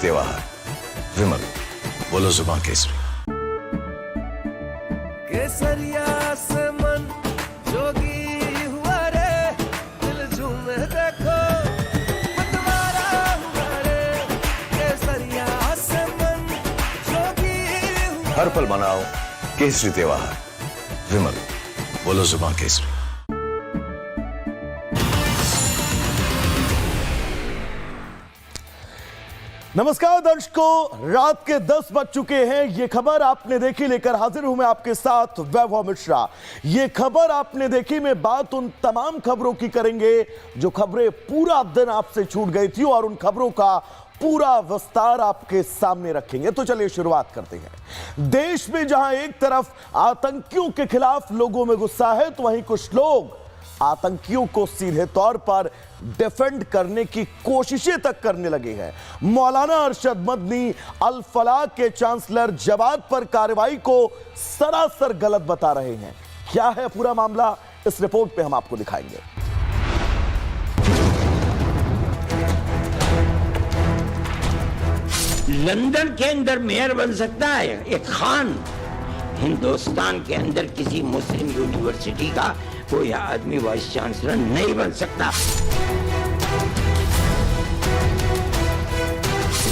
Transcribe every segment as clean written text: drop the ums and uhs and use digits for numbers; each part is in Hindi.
तेवार विमल बोलो जुबान केसरी। केसरिया से मन जोगी हुआ रे, दिल झूमे देखो मतवारा हुआ रे। केसरिया से मन जोगी हुआ। हर पल मनाओ केसरी त्योहार विमल बोलो जुबान केसरी। नमस्कार दर्शकों, रात के 10 बज चुके हैं। ये खबर आपने देखी लेकर हाजिर हूं मैं आपके साथ वैभव मिश्रा। ये खबर आपने देखी में बात उन तमाम खबरों की करेंगे जो खबरें पूरा दिन आपसे छूट गई थी और उन खबरों का पूरा विस्तार आपके सामने रखेंगे। तो चलिए शुरुआत करते हैं। देश में जहां एक तरफ आतंकियों के खिलाफ लोगों में गुस्सा है, तो वहीं कुछ लोग आतंकियों को सीधे तौर पर डिफेंड करने की कोशिशें तक करने लगे हैं। मौलाना अरशद मदनी अल फलाह के चांसलर जवाद पर कार्रवाई को सरासर गलत बता रहे हैं। क्या है पूरा मामला, इस रिपोर्ट पे हम आपको दिखाएंगे। लंदन के अंदर मेयर बन सकता है एक खान, हिंदुस्तान के अंदर किसी मुस्लिम यूनिवर्सिटी का कोई आदमी वाइस चांसलर नहीं बन सकता।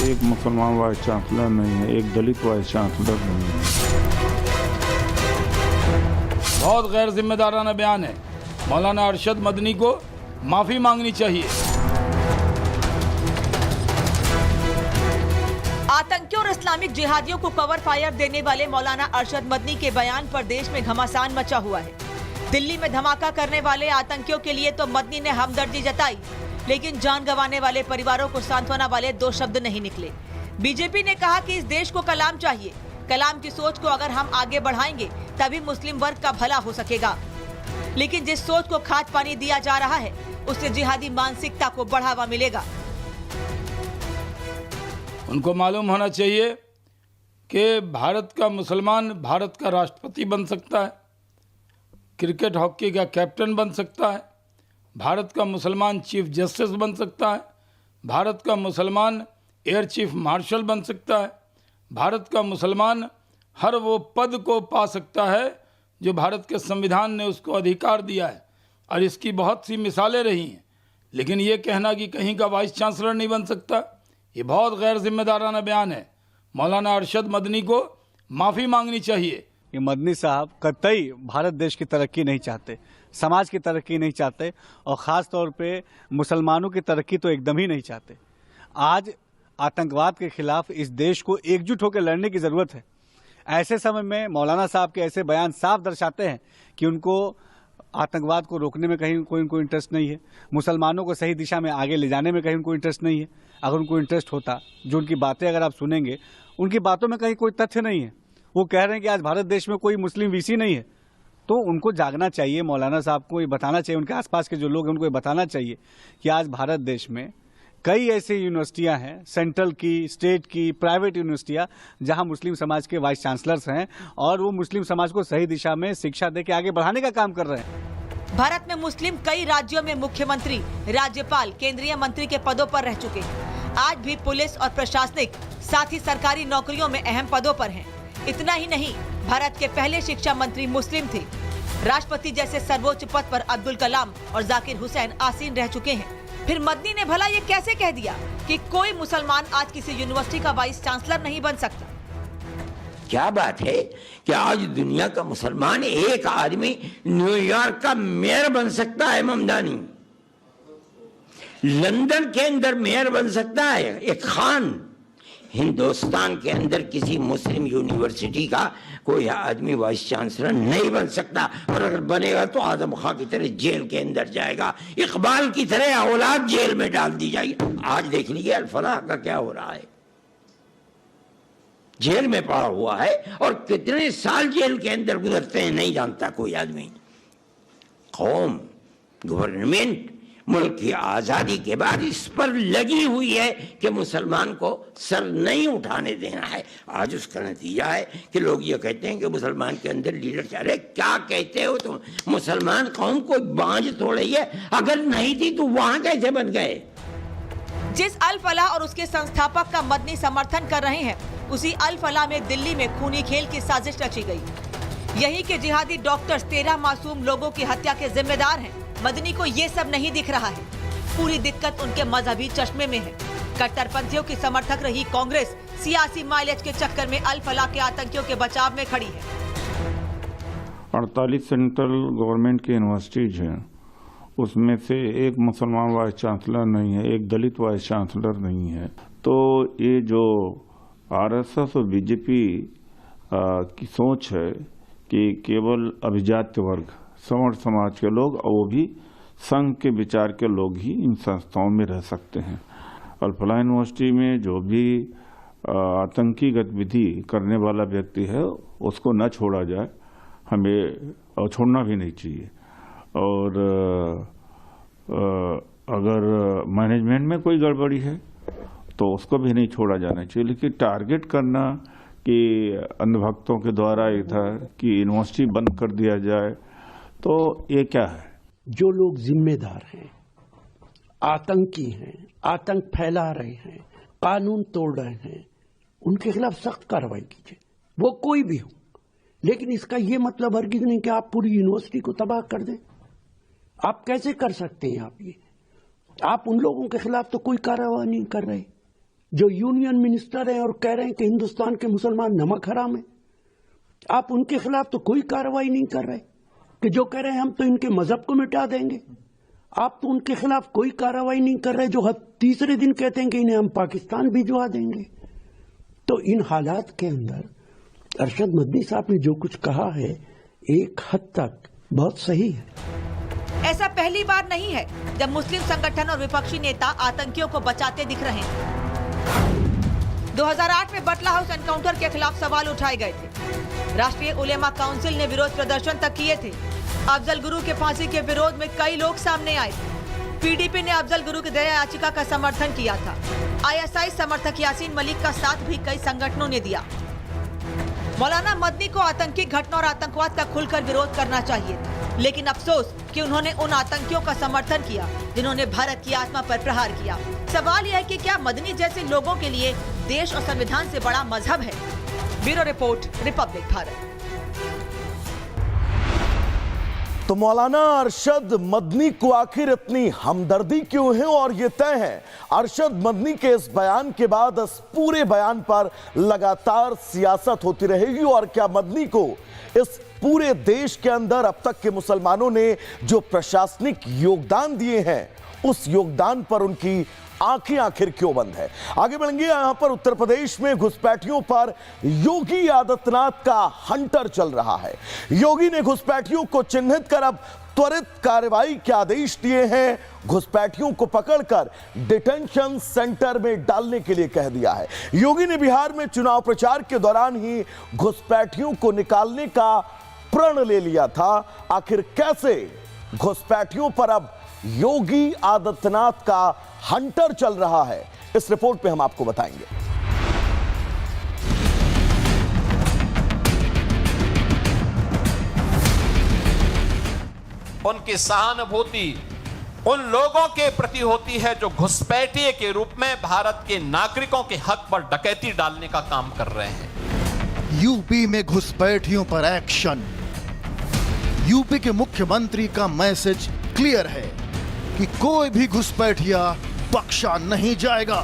एक मुसलमान वाइस चांसलर नहीं है, एक दलित वाइस चांसलर नहीं है। बहुत गैर जिम्मेदाराना बयान है। मौलाना अरशद मदनी को माफी मांगनी चाहिए। आतंकियों और इस्लामिक जिहादियों को कवर फायर देने वाले मौलाना अरशद मदनी के बयान पर देश में घमासान मचा हुआ है। दिल्ली में धमाका करने वाले आतंकियों के लिए तो मदनी ने हमदर्दी जताई, लेकिन जान गंवाने वाले परिवारों को सांत्वना वाले 2 शब्द नहीं निकले। बीजेपी ने कहा कि इस देश को कलाम चाहिए। कलाम की सोच को अगर हम आगे बढ़ाएंगे तभी मुस्लिम वर्ग का भला हो सकेगा। लेकिन जिस सोच को खाद पानी दिया जा रहा है, उससे जिहादी मानसिकता को बढ़ावा मिलेगा। उनको मालूम होना चाहिए कि भारत का मुसलमान भारत का राष्ट्रपति बन सकता है, क्रिकेट हॉकी का कैप्टन बन सकता है, भारत का मुसलमान चीफ जस्टिस बन सकता है, भारत का मुसलमान एयर चीफ मार्शल बन सकता है, भारत का मुसलमान हर वो पद को पा सकता है जो भारत के संविधान ने उसको अधिकार दिया है। और इसकी बहुत सी मिसालें रही हैं। लेकिन ये कहना कि कहीं का वाइस चांसलर नहीं बन सकता, ये बहुत गैर जिम्मेदाराना बयान है। मौलाना अरशद मदनी को माफ़ी मांगनी चाहिए। ये मदनी साहब कतई भारत देश की तरक्की नहीं चाहते, समाज की तरक्की नहीं चाहते और ख़ास तौर पे मुसलमानों की तरक्की तो एकदम ही नहीं चाहते। आज आतंकवाद के खिलाफ इस देश को एकजुट होकर लड़ने की ज़रूरत है। ऐसे समय में मौलाना साहब के ऐसे बयान साफ दर्शाते हैं कि उनको आतंकवाद को रोकने में कहीं कोई उनको इंटरेस्ट नहीं है, मुसलमानों को सही दिशा में आगे ले जाने में कहीं उनको इंटरेस्ट नहीं है। अगर उनको इंटरेस्ट होता, जो उनकी बातें अगर आप सुनेंगे, उनकी बातों में कहीं कोई तथ्य नहीं है। वो कह रहे हैं कि आज भारत देश में कोई मुस्लिम वीसी नहीं है, तो उनको जागना चाहिए। मौलाना साहब को ये बताना चाहिए, उनके आसपास के जो लोग हैं उनको ये बताना चाहिए कि आज भारत देश में कई ऐसी यूनिवर्सिटियां हैं, सेंट्रल की, स्टेट की, प्राइवेट यूनिवर्सिटियां, जहां मुस्लिम समाज के वाइस चांसलर्स हैं और वो मुस्लिम समाज को सही दिशा में शिक्षा दे के आगे बढ़ाने का काम कर रहे हैं। भारत में मुस्लिम कई राज्यों में मुख्यमंत्री, राज्यपाल, केंद्रीय मंत्री के पदों पर रह चुके हैं। आज भी पुलिस और प्रशासनिक, साथ ही सरकारी नौकरियों में अहम पदों पर हैं। इतना ही नहीं, भारत के पहले शिक्षा मंत्री मुस्लिम थे। राष्ट्रपति जैसे सर्वोच्च पद पर अब्दुल कलाम और जाकिर हुसैन आसीन रह चुके हैं। फिर मदनी ने भला ये कैसे कह दिया कि कोई मुसलमान आज किसी यूनिवर्सिटी का वाइस चांसलर नहीं बन सकता? क्या बात है कि आज दुनिया का मुसलमान एक आदमी न्यूयॉर्क का मेयर बन सकता है। ममदानी लंदन के अंदर मेयर बन सकता है एक खान, हिंदुस्तान के अंदर किसी मुस्लिम यूनिवर्सिटी का कोई आदमी वाइस चांसलर नहीं बन सकता। और अगर बनेगा तो आजम खां की तरह जेल के अंदर जाएगा, इकबाल की तरह औलाद जेल में डाल दी जाएगी। आज देख लीजिए अल फलाह का क्या हो रहा है, जेल में पड़ा हुआ है और कितने साल जेल के अंदर गुजरते हैं नहीं जानता कोई आदमी। कौम, गवर्नमेंट मुल्क की आज़ादी के बाद इस पर लगी हुई है कि मुसलमान को सर नहीं उठाने देना है। आज उसका नतीजा है कि लोग ये कहते हैं कि मुसलमान के अंदर लीडर चाह रहे। क्या कहते हो तुम? मुसलमान कौम कोई बांझ थोड़ी है, अगर नहीं थी तो वहां कैसे बन गए? जिस अल फलाह और उसके संस्थापक का मदनी समर्थन कर रहे हैं, उसी अल फलाह में दिल्ली में खूनी खेल की साजिश रची गई। यही के जिहादी डॉक्टर्स 13 मासूम लोगों की हत्या के जिम्मेदार हैं। मदनी को ये सब नहीं दिख रहा है। पूरी दिक्कत उनके मजहबी चश्मे में है। कट्टरपंथियों की समर्थक रही कांग्रेस सियासी माइलेज के चक्कर में अल फलाह के आतंकियों के बचाव में खड़ी है। 48 सेंट्रल गवर्नमेंट की यूनिवर्सिटीज हैं, उसमें से एक मुसलमान वाइस चांसलर नहीं है, एक दलित वाइस चांसलर नहीं है। तो ये जो आरएसएस और बीजेपी की सोच है कि केवल अभिजात्य वर्ग, सवर्ण समाज के लोग और वो भी संघ के विचार के लोग ही इन संस्थाओं में रह सकते हैं। अल फलाह यूनिवर्सिटी में जो भी आतंकी गतिविधि करने वाला व्यक्ति है उसको न छोड़ा जाए, हमें और छोड़ना भी नहीं चाहिए। और अगर मैनेजमेंट में कोई गड़बड़ी है तो उसको भी नहीं छोड़ा जाना चाहिए। लेकिन टारगेट करना कि अंधभक्तों के द्वारा इधर कि यूनिवर्सिटी बंद कर दिया जाए, तो ये क्या है? जो लोग जिम्मेदार हैं, आतंकी हैं, आतंक फैला रहे हैं, कानून तोड़ रहे हैं, उनके खिलाफ सख्त कार्रवाई कीजिए, वो कोई भी हो। लेकिन इसका ये मतलब हरगिज नहीं कि आप पूरी यूनिवर्सिटी को तबाह कर दें। आप कैसे कर सकते हैं? आप उन लोगों के खिलाफ तो कोई कार्रवाई नहीं कर रहे जो यूनियन मिनिस्टर हैं और कह रहे हैं कि हिंदुस्तान के मुसलमान नमक हराम है। आप उनके खिलाफ तो कोई कार्रवाई नहीं कर रहे कि जो कह रहे हैं हम तो इनके मजहब को मिटा देंगे। आप तो उनके खिलाफ कोई कार्रवाई नहीं कर रहे जो तीसरे दिन कहते हैं कि इन्हें हम पाकिस्तान भिजवा देंगे। तो इन हालात के अंदर अरशद मदनी साहब ने जो कुछ कहा है एक हद तक बहुत सही है। ऐसा पहली बार नहीं है जब मुस्लिम संगठन और विपक्षी नेता आतंकियों को बचाते दिख रहे हैं। 2008 में बटला हाउस एनकाउंटर के खिलाफ सवाल उठाए गए थे। राष्ट्रीय उलेमा काउंसिल ने विरोध प्रदर्शन तक किए थे। अफजल गुरु के फांसी के विरोध में कई लोग सामने आए थे। पीडीपी ने अफजल गुरु की दया याचिका का समर्थन किया था। आईएसआई समर्थक यासीन मलिक का साथ भी कई संगठनों ने दिया। मौलाना मदनी को आतंकी घटना और आतंकवाद का खुलकर विरोध करना चाहिए, लेकिन अफसोस कि उन्होंने उन आतंकियों का समर्थन किया जिन्होंने भारत की आत्मा पर प्रहार किया। सवाल यह है कि क्या मदनी जैसे लोगों के लिए देश और संविधान से बड़ा मजहब है? Bureau report, Republic Bharat. तो मौलाना अरशद मदनी को आखिर इतनी हमदर्दी क्यों है? और ये तय है अरशद मदनी के इस बयान के बाद इस पूरे बयान पर लगातार सियासत होती रहेगी। और क्या मदनी को इस पूरे देश के अंदर अब तक के मुसलमानों ने जो प्रशासनिक योगदान दिए हैं उस योगदान पर उनकी आंखें आखिर क्यों बंद है? आगे बढ़ेंगे। यहां पर उत्तर प्रदेश में घुसपैठियों पर योगी आदित्यनाथ का हंटर चल रहा है। योगी ने घुसपैठियों को चिन्हित कर अब त्वरित कार्रवाई के आदेश दिए हैं। घुसपैठियों को पकड़कर डिटेंशन सेंटर में डालने के लिए कह दिया है। योगी ने बिहार में चुनाव प्रचार के दौरान ही घुसपैठियों को निकालने का प्रण ले लिया था। आखिर कैसे घुसपैठियों पर अब योगी आदित्यनाथ का हंटर चल रहा है, इस रिपोर्ट पे हम आपको बताएंगे। उनकी सहानुभूति उन लोगों के प्रति होती है जो घुसपैठिए के रूप में भारत के नागरिकों के हक पर डकैती डालने का काम कर रहे हैं। यूपी में घुसपैठियों पर एक्शन। यूपी के मुख्यमंत्री का मैसेज क्लियर है कि कोई भी घुसपैठिया बख्शा नहीं जाएगा।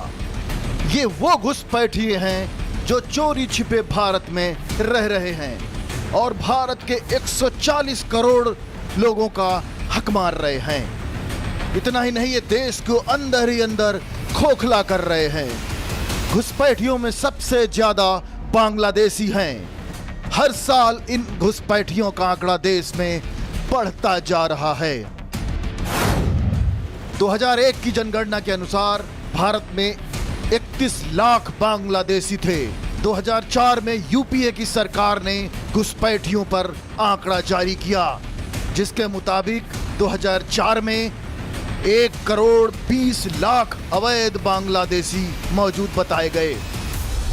ये वो घुसपैठिए हैं जो चोरी छिपे भारत में रह रहे हैं और भारत के 140 करोड़ लोगों का हक मार रहे हैं। इतना ही नहीं, ये देश को अंदर ही अंदर खोखला कर रहे हैं। घुसपैठियों में सबसे ज्यादा बांग्लादेशी हैं। हर साल इन घुसपैठियों का आंकड़ा देश में बढ़ता जा रहा है। 2001 की जनगणना के अनुसार भारत में 31 लाख बांग्लादेशी थे। 2004 में यूपीए की सरकार ने घुसपैठियों पर आंकड़ा जारी किया, जिसके मुताबिक 2004 में 1 करोड़ 20 लाख अवैध बांग्लादेशी मौजूद बताए गए।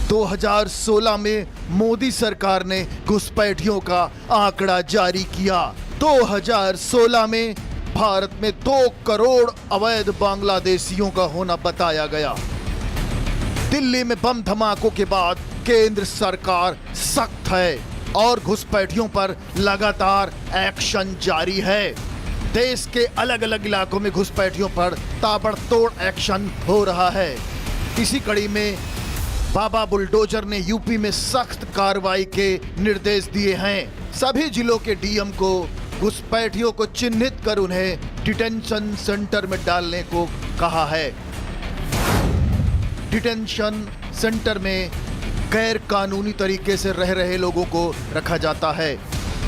2016 में मोदी सरकार ने घुसपैठियों का आंकड़ा जारी किया। 2016 में भारत में 2 करोड़ अवैध बांग्लादेशियों का होना बताया गया। दिल्ली में बम धमाकों के बाद केंद्र सरकार सख्त है और घुसपैठियों पर लगातार एक्शन जारी है। देश के अलग अलग इलाकों में घुसपैठियों पर ताबड़तोड़ एक्शन हो रहा है। इसी कड़ी में बाबा बुलडोजर ने यूपी में सख्त कार्रवाई के निर्देश दिए हैं। सभी जिलों के डीएम को घुसपैठियों को चिन्हित कर उन्हें डिटेंशन सेंटर में डालने को कहा है। डिटेंशन सेंटर में गैर कानूनी तरीके से रह रहे लोगों को रखा जाता है।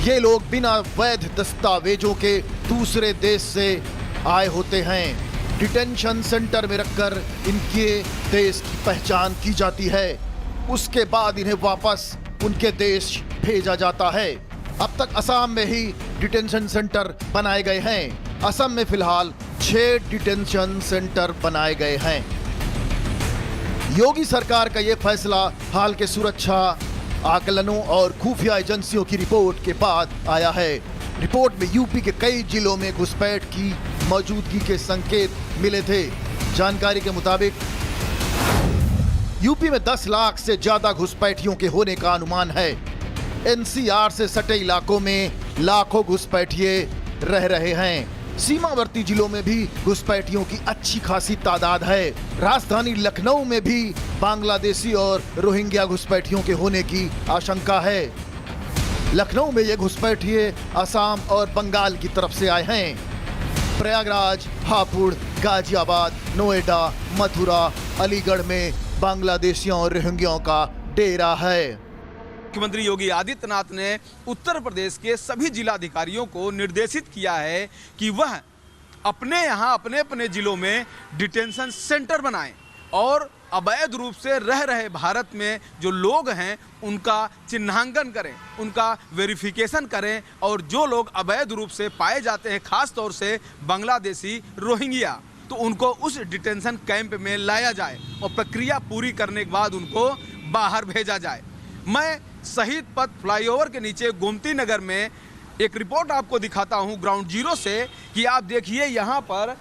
ये लोग बिना वैध दस्तावेजों के दूसरे देश से आए होते हैं। डिटेंशन सेंटर में रखकर इनके देश की पहचान की जाती है। उसके बाद इन्हें वापस उनके देश भेजा जाता है। अब तक असम में ही डिटेंशन सेंटर बनाए गए हैं। असम में फिलहाल 6 डिटेंशन सेंटर बनाए गए हैं। योगी सरकार का यह फैसला हाल के सुरक्षा आकलनों और खुफिया एजेंसियों की रिपोर्ट के बाद आया है। रिपोर्ट में यूपी के कई जिलों में घुसपैठ की मौजूदगी के संकेत मिले थे। जानकारी के मुताबिक यूपी में 10 लाख से ज्यादा घुसपैठियों के होने का अनुमान है। एनसीआर से सटे इलाकों में लाखों घुसपैठिए रह रहे हैं। सीमावर्ती जिलों में भी घुसपैठियों की अच्छी खासी तादाद है। राजधानी लखनऊ में भी बांग्लादेशी और रोहिंग्या घुसपैठियों के होने की आशंका है। लखनऊ में ये घुसपैठिए असम और बंगाल की तरफ से आए हैं। प्रयागराज, हापुड़, गाजियाबाद, नोएडा, मथुरा, अलीगढ़ में बांग्लादेशियों और रोहिंग्याओं का डेरा है। मुख्यमंत्री योगी आदित्यनाथ ने उत्तर प्रदेश के सभी जिलाधिकारियों को निर्देशित किया है कि वह अपने यहाँ अपने अपने जिलों में डिटेंशन सेंटर बनाएं और अवैध रूप से रह रहे भारत में जो लोग हैं उनका चिन्हांकन करें, उनका वेरिफिकेशन करें और जो लोग अवैध रूप से पाए जाते हैं, खास तौर से बांग्लादेशी, रोहिंग्या, तो उनको उस डिटेंशन कैंप में लाया जाए और प्रक्रिया पूरी करने के बाद उनको बाहर भेजा जाए। मैं शहीद पथ फ्लाईओवर के नीचे गोमती नगर में एक रिपोर्ट आपको दिखाता हूं ग्राउंड जीरो से कि आप देखिए यहाँ पर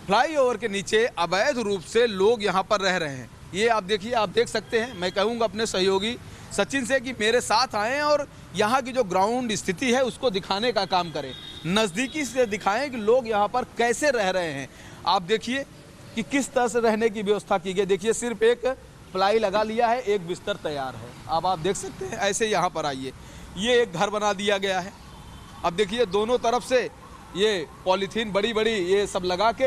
फ्लाईओवर के नीचे अवैध रूप से लोग यहाँ पर रह रहे हैं। ये आप देखिए, आप देख सकते हैं। मैं कहूँगा अपने सहयोगी सचिन से कि मेरे साथ आएँ और यहाँ की जो ग्राउंड स्थिति है उसको दिखाने का काम करें, नज़दीकी से दिखाएं कि लोग यहाँ पर कैसे रह रहे हैं। आप देखिए कि किस तरह से रहने की व्यवस्था की गई। देखिए सिर्फ एक प्लाई लगा लिया है, एक बिस्तर तैयार है। अब आप देख सकते हैं। ऐसे यहाँ पर आइए, ये एक घर बना दिया गया है। अब देखिए दोनों तरफ से ये पॉलीथीन बड़ी बड़ी ये सब लगा के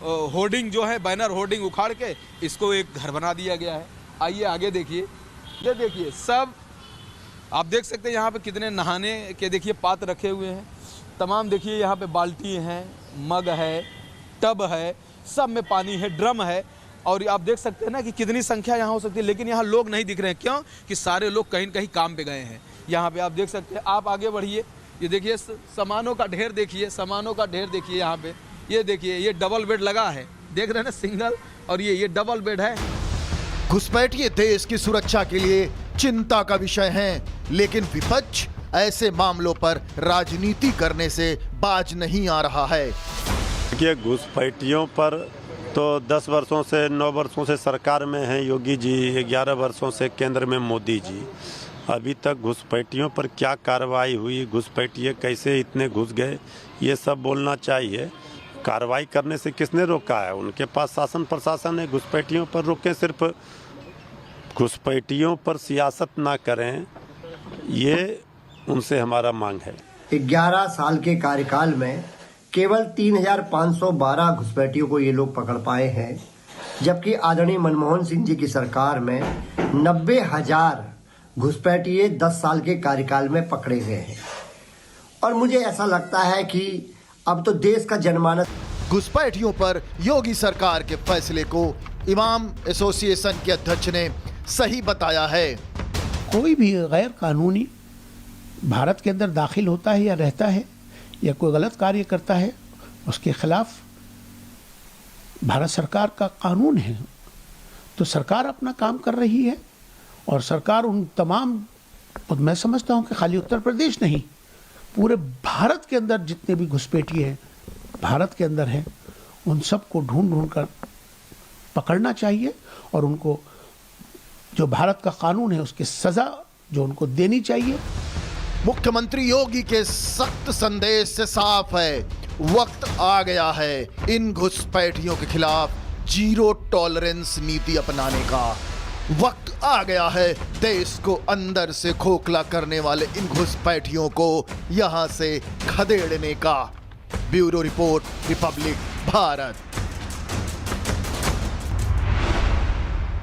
होर्डिंग जो है, बैनर होर्डिंग उखाड़ के इसको एक घर बना दिया गया है। आइए आगे देखिए, ये देखिए सब आप देख सकते हैं। यहाँ पे कितने नहाने के देखिए पात्र रखे हुए हैं तमाम। देखिए यहाँ पे बाल्टी हैं, मग है, टब है, सब में पानी है, ड्रम है। और आप देख सकते हैं ना कि कितनी संख्या यहाँ हो सकती है, लेकिन यहाँ लोग नहीं दिख रहे हैं। क्यों? कि सारे लोग कहीं न कहीं काम पे गए हैं। यहाँ पे आप देख सकते हैं। आप आगे बढ़िए, ये देखिए सामानों का ढेर देखिए, सामानों का ढेर देखिए यहाँ पे। ये देखिए ये डबल बेड लगा है, देख रहे हैं ना, सिंगल, और ये डबल बेड है। घुसपैठिए देश की सुरक्षा के लिए चिंता का विषय हैं, लेकिन विपक्ष ऐसे मामलों पर राजनीति करने से बाज नहीं आ रहा है। देखिए घुसपैठियों पर तो 10 वर्षों से 9 वर्षों से सरकार में हैं योगी जी, 11 वर्षों से केंद्र में मोदी जी। अभी तक घुसपैठियों पर क्या कार्रवाई हुई, घुसपैठिए कैसे इतने घुस गए, ये सब बोलना चाहिए। कार्रवाई करने से किसने रोका है? उनके पास शासन प्रशासन है, घुसपैठियों पर रोकें। सिर्फ घुसपैठियों पर सियासत ना करें, ये उनसे हमारा मांग है। 11 साल के कार्यकाल में केवल 3,512 घुसपैठियों को ये लोग पकड़ पाए हैं, जबकि आदरणीय मनमोहन सिंह जी की सरकार में 90,000 घुसपैठिए 10 साल के कार्यकाल में पकड़े गए हैं। और मुझे ऐसा लगता है कि अब तो देश का जनमानस घुसपैठियों पर योगी सरकार के फैसले को इमाम एसोसिएशन के अध्यक्ष ने सही बताया है। कोई भी गैर कानूनी भारत के अंदर दाखिल होता है या रहता है या कोई गलत कार्य करता है, उसके खिलाफ भारत सरकार का कानून है। तो सरकार अपना काम कर रही है और सरकार उन तमाम, मैं समझता हूं कि खाली उत्तर प्रदेश नहीं, पूरे भारत के अंदर जितने भी घुसपैठिए हैं, भारत के अंदर हैं उन सबको ढूंढ ढूंढ कर पकड़ना चाहिए और उनको जो भारत का कानून है उसकी सजा जो उनको देनी चाहिए। मुख्यमंत्री योगी के सख्त संदेश से साफ है, वक्त आ गया है इन घुसपैठियों के खिलाफ जीरो टॉलरेंस नीति अपनाने का। वक्त आ गया है देश को अंदर से खोखला करने वाले इन घुसपैठियों को यहां से खदेड़ने का। Bureau report, Republic Bharat.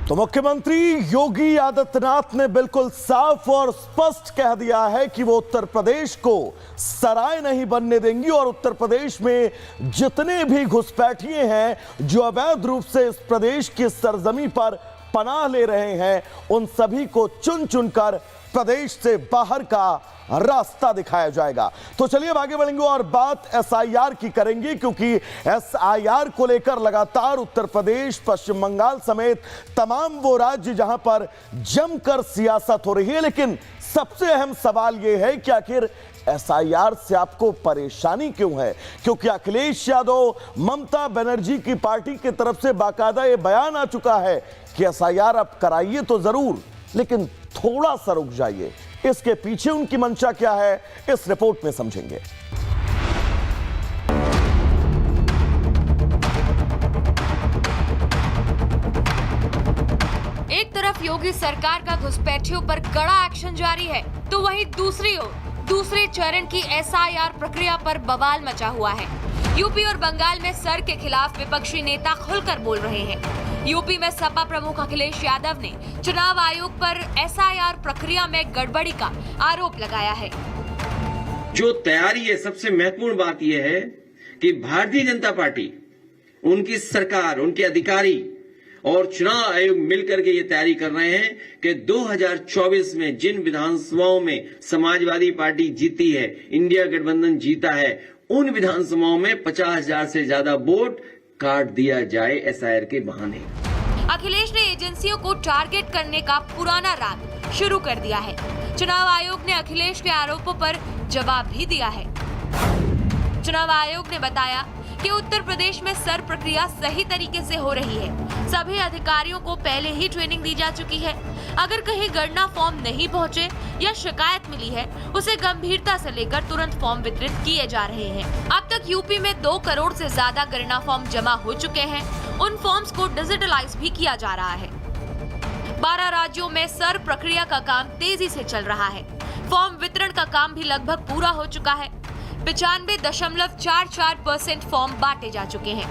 तो मुख्यमंत्री योगी आदित्यनाथ ने बिल्कुल साफ और स्पष्ट कह दिया है कि वो उत्तर प्रदेश को सराय नहीं बनने देंगी और उत्तर प्रदेश में जितने भी घुसपैठिए हैं जो अवैध रूप से इस प्रदेश की सरजमी पर पनाह ले रहे हैं उन सभी को चुन चुनकर प्रदेश से बाहर का रास्ता दिखाया जाएगा। तो चलिए अब आगे बढ़ेंगे और बात एसआईआर की करेंगे, क्योंकि एसआईआर को लेकर लगातार उत्तर प्रदेश, पश्चिम बंगाल समेत तमाम वो राज्य जहां पर जमकर सियासत हो रही है। लेकिन सबसे अहम सवाल यह है कि आखिर एसआईआर से आपको परेशानी क्यों है? क्योंकि अखिलेश यादव, ममता बनर्जी की पार्टी की तरफ से बाकायदा यह बयान आ चुका है कि एसआईआर आप कराइए तो जरूर, लेकिन थोड़ा सा रुक जाइए। इसके पीछे उनकी मंशा क्या है, इस रिपोर्ट में समझेंगे। एक तरफ योगी सरकार का घुसपैठियों पर कड़ा एक्शन जारी है, तो वहीं दूसरी ओर दूसरे चरण की एसआईआर प्रक्रिया पर बवाल मचा हुआ है। यूपी और बंगाल में सर के खिलाफ विपक्षी नेता खुलकर बोल रहे हैं। यूपी में सपा प्रमुख अखिलेश यादव ने चुनाव आयोग पर एसआईआर प्रक्रिया में गड़बड़ी का आरोप लगाया है। जो तैयारी है, सबसे महत्वपूर्ण बात यह है कि भारतीय जनता पार्टी, उनकी सरकार, उनके अधिकारी और चुनाव आयोग मिलकर के ये तैयारी कर रहे हैं कि 2024 में जिन विधानसभाओं में समाजवादी पार्टी जीती है, इंडिया गठबंधन जीता है, उन विधानसभाओं में 50,000 से ज्यादा वोट काट दिया जाए एसआईआर के बहाने। अखिलेश ने एजेंसियों को टारगेट करने का पुराना राग शुरू कर दिया है। चुनाव आयोग ने अखिलेश के आरोपों पर जवाब भी दिया है। चुनाव आयोग ने बताया कि उत्तर प्रदेश में सर प्रक्रिया सही तरीके से हो रही है। सभी अधिकारियों को पहले ही ट्रेनिंग दी जा चुकी है। अगर कहीं गणना फॉर्म नहीं पहुंचे या शिकायत मिली है, उसे गंभीरता से लेकर तुरंत फॉर्म वितरित किए जा रहे हैं। अब तक यूपी में 2 करोड़ से ज्यादा गणना फॉर्म जमा हो चुके हैं। उन फॉर्म्स को डिजिटलाइज भी किया जा रहा है। 12 राज्यों में सर प्रक्रिया का काम तेजी से चल रहा है। फॉर्म वितरण का काम भी लगभग पूरा हो चुका है। 95.44% फॉर्म बांटे जा चुके हैं।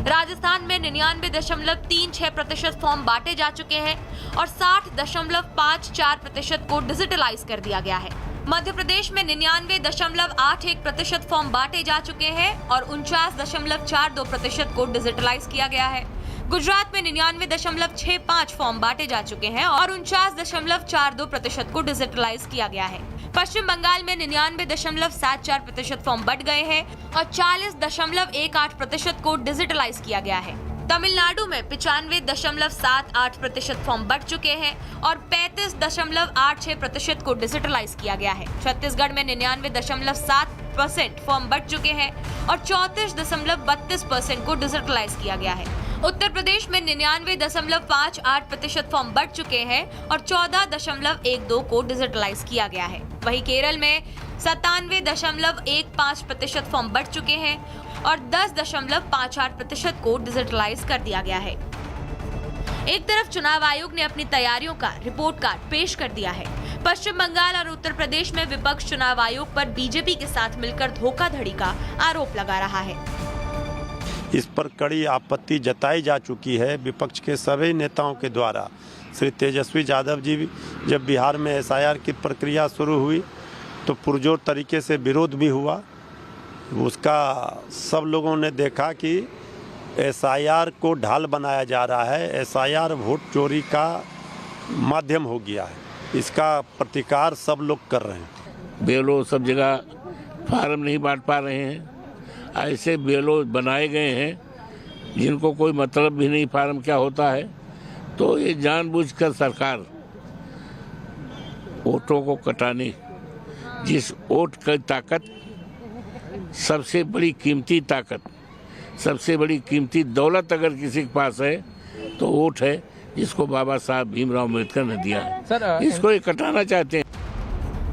राजस्थान में 99.36% फॉर्म बांटे जा चुके हैं और 60.54% को डिजिटलाइज कर दिया गया है। मध्य प्रदेश में 99.81% फॉर्म बांटे जा चुके हैं और 49.42% को डिजिटलाइज किया गया है। गुजरात में 99.65 फॉर्म बांटे जा चुके हैं और 49.42% को डिजिटलाइज किया गया है। पश्चिम बंगाल में 99.74% फॉर्म बंट गए हैं और 40.18% को डिजिटलाइज किया गया है। तमिलनाडु में 95.78% फॉर्म बंट चुके हैं और 35.86% को डिजिटलाइज किया गया है। छत्तीसगढ़ में 99.7% फॉर्म बंट चुके हैं और 34.32% को डिजिटलाइज किया गया है। उत्तर प्रदेश में 99.58% फॉर्म बंट चुके हैं और 14.12% को डिजिटलाइज किया गया है। वहीं केरल में 97.15% फॉर्म बंट चुके हैं और 10.58% को डिजिटलाइज कर दिया गया है। एक तरफ चुनाव आयोग ने अपनी तैयारियों का रिपोर्ट कार्ड पेश कर दिया है। पश्चिम बंगाल और उत्तर प्रदेश में विपक्ष चुनाव आयोग पर बीजेपी के साथ मिलकर धोखाधड़ी का आरोप लगा रहा है। इस पर कड़ी आपत्ति जताई जा चुकी है विपक्ष के सभी नेताओं के द्वारा। श्री तेजस्वी यादव जी जब बिहार में एसआईआर की प्रक्रिया शुरू हुई तो पुरजोर तरीके से विरोध भी हुआ। उसका सब लोगों ने देखा कि एसआईआर को ढाल बनाया जा रहा है, एसआईआर वोट चोरी का माध्यम हो गया है। इसका प्रतिकार सब लोग कर रहे हैं। बीएलओ सब जगह फार्म नहीं बांट पा रहे हैं। ऐसे बीएलओ बनाए गए हैं जिनको कोई मतलब भी नहीं फार्म क्या होता है। तो ये जानबूझकर सरकार वोटों को कटाने, जिस वोट की ताकत सबसे बड़ी कीमती ताकत, सबसे बड़ी कीमती दौलत अगर किसी के पास है तो वोट है, जिसको बाबा साहब भीमराव अम्बेडकर ने दिया है। इसको ये कटाना चाहते हैं।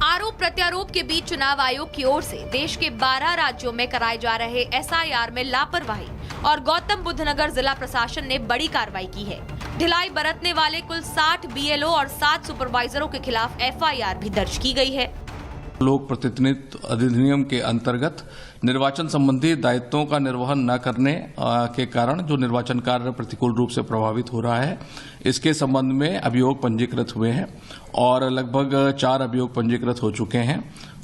आरोप प्रत्यारोप के बीच चुनाव आयोग की ओर से देश के 12 राज्यों में कराए जा रहे SIR में लापरवाही और गौतम बुद्ध नगर जिला प्रशासन ने बड़ी कार्रवाई की है। ढिलाई बरतने वाले कुल 60 BLO और 7 सुपरवाइजरों के खिलाफ FIR भी दर्ज की गई है। लोक प्रतिनिधित्व अधिनियम के अंतर्गत निर्वाचन संबंधी दायित्वों का निर्वहन न करने के कारण जो निर्वाचन कार्य प्रतिकूल रूप से प्रभावित हो रहा है, इसके संबंध में अभियोग पंजीकृत हुए हैं और लगभग 4 अभियोग पंजीकृत हो चुके हैं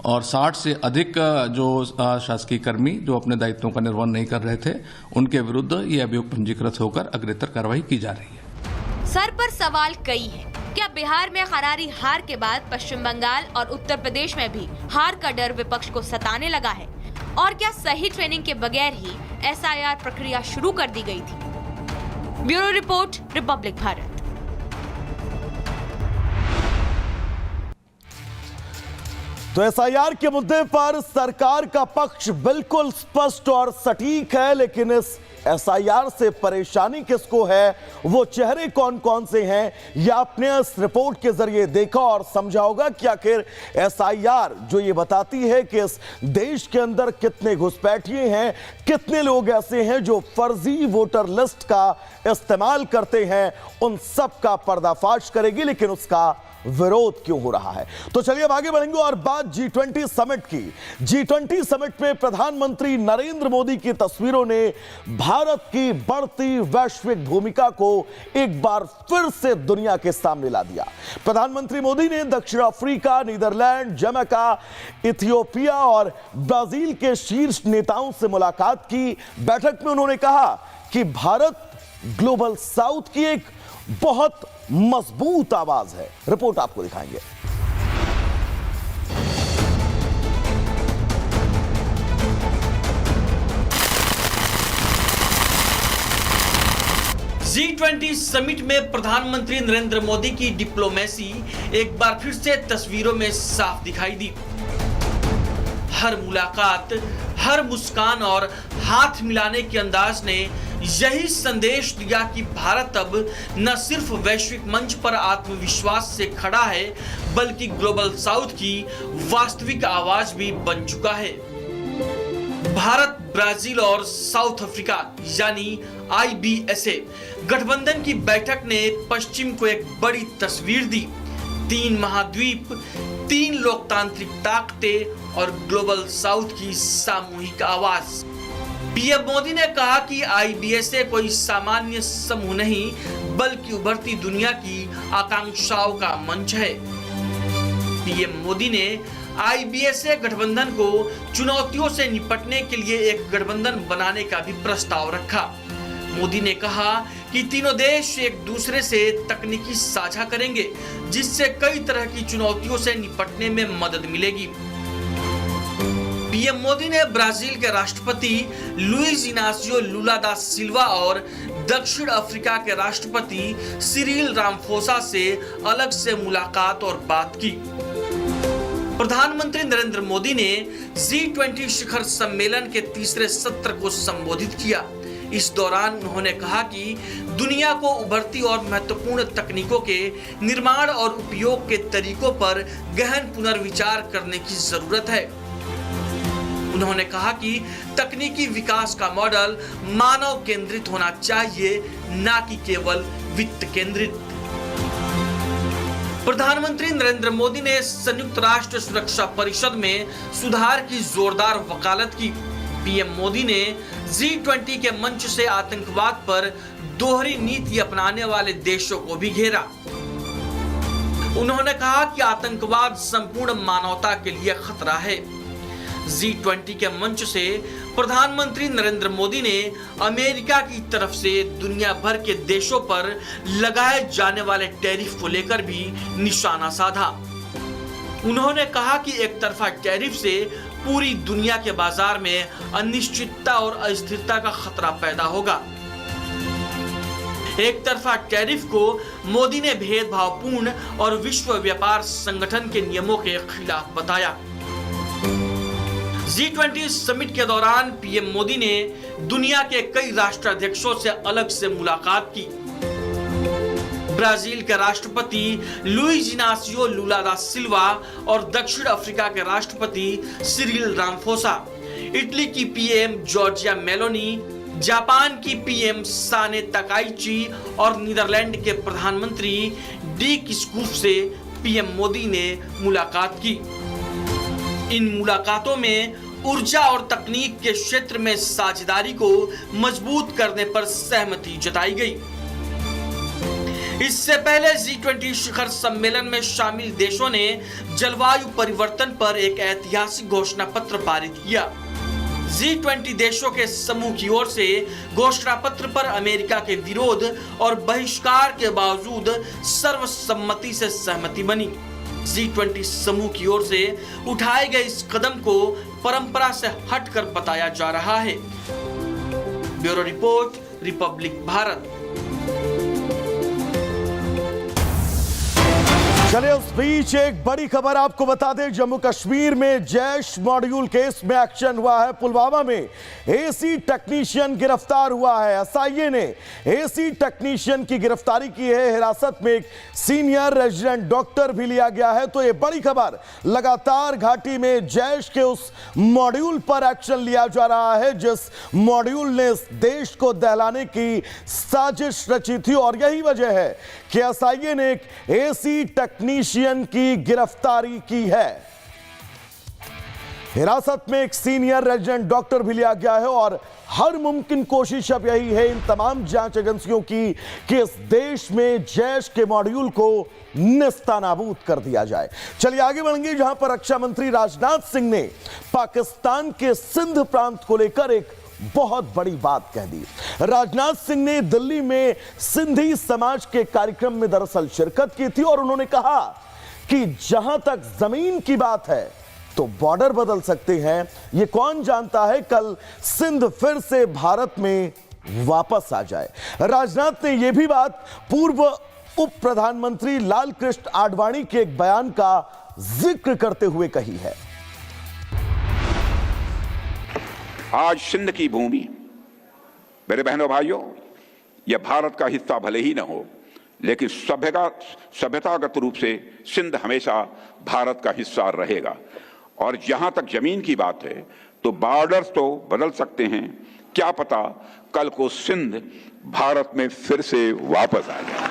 और 60 से अधिक जो शासकीय कर्मी जो अपने दायित्वों का निर्वहन नहीं कर रहे थे, उनके विरुद्ध ये अभियोग पंजीकृत होकर अग्रेतर कार्रवाई की जा रही है। सर पर सवाल कई हैं। क्या बिहार में करारी हार के बाद पश्चिम बंगाल और उत्तर प्रदेश में भी हार का डर विपक्ष को सताने लगा है? और क्या सही ट्रेनिंग के बगैर ही SIR प्रक्रिया शुरू कर दी गई थी? Bureau report, Republic Bharat. तो SIR के मुद्दे पर सरकार का पक्ष बिल्कुल स्पष्ट और सटीक है, लेकिन इस SIR से परेशानी किसको है, वो चेहरे कौन कौन से हैं, यह आपने इस रिपोर्ट के जरिए देखा और समझा होगा कि आखिर SIR जो ये बताती है कि इस देश के अंदर कितने घुसपैठिए हैं, कितने लोग ऐसे हैं जो फर्जी वोटर लिस्ट का इस्तेमाल करते हैं, उन सब का पर्दाफाश करेगी। लेकिन उसका विरोध क्यों हो रहा है? तो चलिए अब आगे बढ़ेंगे और बात G20 समिट की। G20 समिट में प्रधानमंत्री नरेंद्र मोदी की तस्वीरों ने भारत की बढ़ती वैश्विक भूमिका को एक बार फिर से दुनिया के सामने ला दिया। प्रधानमंत्री मोदी ने दक्षिण अफ्रीका, नीदरलैंड, जमैका, इथियोपिया और ब्राजील के शीर्ष नेताओं से मुलाकात की। बैठक में उन्होंने कहा कि भारत ग्लोबल साउथ की एक बहुत मजबूत आवाज है। रिपोर्ट आपको दिखाएंगे। G20 समिट में प्रधानमंत्री नरेंद्र मोदी की डिप्लोमेसी एक बार फिर से तस्वीरों में साफ दिखाई दी। हर मुलाकात, हर मुस्कान और हाथ मिलाने के अंदाज ने यही संदेश दिया कि भारत अब न सिर्फ वैश्विक मंच पर आत्मविश्वास से खड़ा है, बल्कि ग्लोबल साउथ की वास्तविक आवाज भी बन चुका है। भारत, ब्राजील और साउथ अफ्रीका यानी IBSA गठबंधन की बैठक ने पश्चिम को एक बड़ी तस्वीर दी। 3 महाद्वीप, 3 लोकतांत्रिक ताकतें और ग्लोबल साउथ की सामूहिक आवाज। पीएम मोदी ने कहा कि IBSA कोई सामान्य समूह नहीं, बल्कि उभरती दुनिया की आकांक्षाओं का मंच है। पीएम मोदी ने IBSA गठबंधन को चुनौतियों से निपटने के लिए एक गठबंधन बनाने का भी प्रस्ताव रखा। मोदी ने कहा कि तीनों देश एक दूसरे से तकनीकी साझा करेंगे, जिससे कई तरह की चुनौतियों से निपटने में मदद मिलेगी। पीएम मोदी ने ब्राजील के राष्ट्रपति लुइस इनासियो लुला दा सिल्वा और दक्षिण अफ्रीका के राष्ट्रपति सिरिल रामफोसा से अलग से मुलाकात और बात की। प्रधानमंत्री नरेंद्र मोदी ने G20 शिखर सम्मेलन के तीसरे सत्र को संबोधित किया। इस दौरान उन्होंने कहा कि दुनिया को उभरती और महत्वपूर्ण तकनीकों के निर्माण और उपयोग के तरीकों पर गहन पुनर्विचार करने की जरूरत है। उन्होंने कहा कि तकनीकी विकास का मॉडल मानव केंद्रित होना चाहिए, न कि केवल वित्त केंद्रित। प्रधानमंत्री नरेंद्र मोदी ने संयुक्त राष्ट्र सुरक्षा परिषद में सुधार की जोरदार वकालत की। पीएम मोदी ने G20 के मंच से आतंकवाद पर दोहरी नीति अपनाने वाले देशों को भी घेरा। उन्होंने कहा कि आतंकवाद संपूर्ण मानवता के लिए खतरा है। G20 के मंच से प्रधानमंत्री नरेंद्र मोदी ने अमेरिका की तरफ से दुनिया भर के देशों पर लगाए जाने वाले टैरिफ को लेकर भी निशाना साधा। उन्होंने कहा कि एक तरफा टैरिफ से पूरी दुनिया के बाजार में अनिश्चितता और अस्थिरता का खतरा पैदा होगा। एक तरफा टैरिफ को मोदी ने भेदभावपूर्ण और विश्व व्यापार संगठन के नियमों के खिलाफ बताया। G20 समिट के दौरान पीएम मोदी ने दुनिया के कई राष्ट्राध्यक्षों से अलग से मुलाकात की। ब्राजील के राष्ट्रपति लुइज इनासियो लुला दा सिल्वा और दक्षिण अफ्रीका के राष्ट्रपति सिरिल रामफोसा, इटली की पीएम जॉर्जिया मेलोनी, जापान की पीएम साने तकाइची और नीदरलैंड के प्रधानमंत्री डी किस्कूफ से पीएम मोदी ने मुलाकात की। इन मुलाकातों में ऊर्जा और तकनीक के क्षेत्र में साझेदारी को मजबूत करने पर सहमति जताई गई। इससे पहले G20 शिखर सम्मेलन में शामिल देशों ने जलवायु परिवर्तन पर एक ऐतिहासिक घोषणा पत्र पारित किया। G20 देशों के समूह की ओर से घोषणा पत्र पर अमेरिका के विरोध और बहिष्कार के बावजूद सर्वसम्मति से सहमति बनी। G20 समूह की ओर से उठाए गए इस कदम को परंपरा से हटकर बताया जा रहा है। Bureau report, Republic Bharat. चलिए उस बीच एक बड़ी खबर आपको बता दें, जम्मू कश्मीर में जैश मॉड्यूल केस में एक्शन हुआ है। पुलवामा में एसी टेक्नीशियन गिरफ्तार हुआ है। एसआईए ने एसी टेक्नीशियन की गिरफ्तारी की है। हिरासत में एक सीनियर रेजिडेंट डॉक्टर भी लिया गया है। तो ये बड़ी खबर, लगातार घाटी में जैश के उस मॉड्यूल पर एक्शन लिया जा रहा है जिस मॉड्यूल ने इस देश को दहलाने की साजिश रची थी। और यही वजह है कि एसआईए ने एक एसी टेक्नीशियन की गिरफ्तारी की है। हिरासत में एक सीनियर रेजिडेंट डॉक्टर भी लिया गया है और हर मुमकिन कोशिश अब यही है इन तमाम जांच एजेंसियों की कि इस देश में जैश के मॉड्यूल को नेस्तनाबूद कर दिया जाए। चलिए आगे बढ़ेंगे, जहां पर रक्षा मंत्री राजनाथ सिंह ने पाकिस्तान के सिंध प्रांत को लेकर एक बहुत बड़ी बात कह दी। राजनाथ सिंह ने दिल्ली में सिंधी समाज के कार्यक्रम में दरअसल शिरकत की थी और उन्होंने कहा कि जहां तक जमीन की बात है तो बॉर्डर बदल सकते हैं, ये कौन जानता है कल सिंध फिर से भारत में वापस आ जाए। राजनाथ ने यह भी बात पूर्व उप प्रधानमंत्री लाल कृष्ण आडवाणी के एक बयान का जिक्र करते हुए कही है। आज सिंध की भूमि, मेरे बहनों भाइयों, यह भारत का हिस्सा भले ही न हो, लेकिन सभ्यतागत रूप से सिंध हमेशा भारत का हिस्सा रहेगा। और जहां तक जमीन की बात है तो बॉर्डर्स तो बदल सकते हैं, क्या पता कल को सिंध भारत में फिर से वापस आ जाए।